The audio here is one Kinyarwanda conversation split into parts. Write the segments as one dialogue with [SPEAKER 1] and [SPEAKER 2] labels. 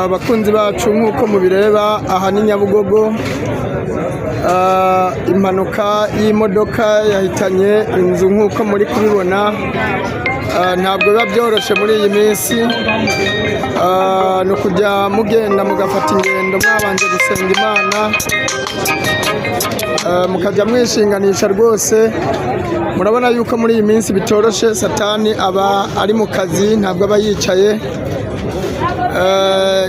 [SPEAKER 1] abakunzi bacu nk'uko mubireba aha ni Nyabugogo. Impanuka y'imodoka yahitanye inzu nk'uko muri kubibona. Ntabwo biba byoroshye muri iyi minsi, no kujya mugenda mugafata ingendo mwabanje gusenga Imana, mukajya mwishinganisha rwose. Murabona yuko muri iyi minsi bitoroshye, Satani aba ari mu kazi, ntabwo aba yicaye.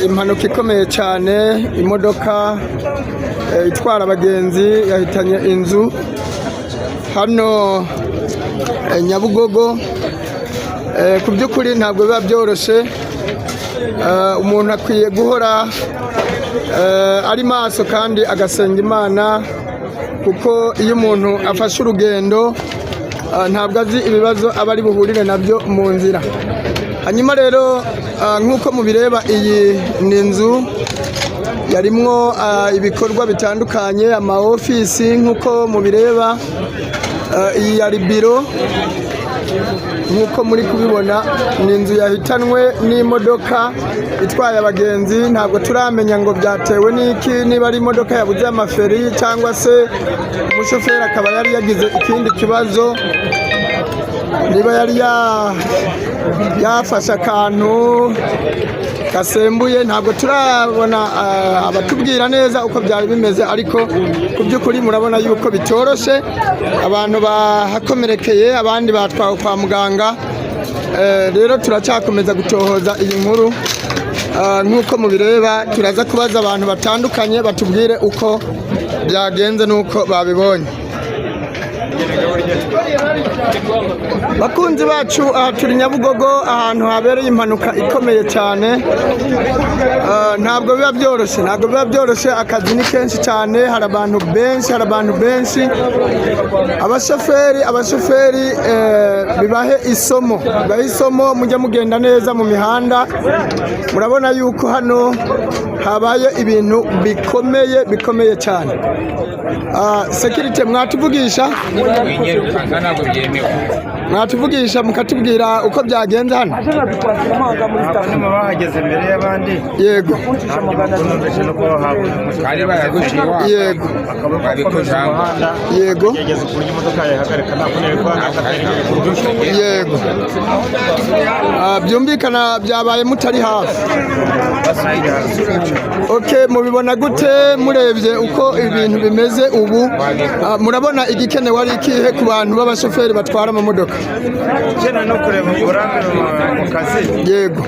[SPEAKER 1] Impanuka ikomeye cyane, imodoka itwara abagenzi yahitanye inzu hano Nyabugogo. Ku by'ukuri ntabwo biba byoroshye. Umuntu akwiye guhora ari maso kandi agasenga Imana, kuko iyo umuntu afashe urugendo ntabwo azi ibibazo aba ari buhurire nabyo mu nzira. Hanyuma rero nk'uko mubireba, iyi ni inzu yarimwo ibikorwa bitandukanye, ama ofisi nk'uko mubireba. Iyi yari biro nk'uko muri kubibona. Ni inzu yahitanwe n'imodoka itwaye abagenzi. Ntabwo turamenya ngo byatewe n'iki, niba ari imodoka yabuze amaferi cyangwa se umushoferi akaba yari yagize ikindi kibazo, niba yari yafashe akantu gasembuye. Ntabwo turabona abatubwira neza uko byari bimeze, ariko ku by'ukuri murabona yuko bitoroshye. Abantu bahakomerekeye, abandi batwawe kwa muganga. Rero turacyakomeza gutohoza iyi nkuru. Nk'uko mubireba, turaza kubaza abantu batandukanye batubwire uko byagenze n'uko babibonye. Bakunzi bacu, aha turi Nyabugogo, ahantu habereye impanuka ikomeye cyane. Ntabwo biba byoroshye, akazi ni kenshi cyane, hari abantu benshi. Abashoferi bibahe isomo, mujye mugenda neza mu mihanda. Murabona yuko hano habaye ibintu bikomeye cyane. Security, mwatuvugisha mukatubwira uko byagenze hano.
[SPEAKER 2] Bahageze mbere y'abandi.
[SPEAKER 1] Yego. Yego. Yego. Byumvikana byabaye mutari hafi. Okay, mubibona gute murebye uko ibintu bimeze ubu? Murabona igikenewe ari ikihe ku bantu b'abashoferi batwara amamodoka?
[SPEAKER 2] No kureba uburambe mu kazi.
[SPEAKER 1] Yego.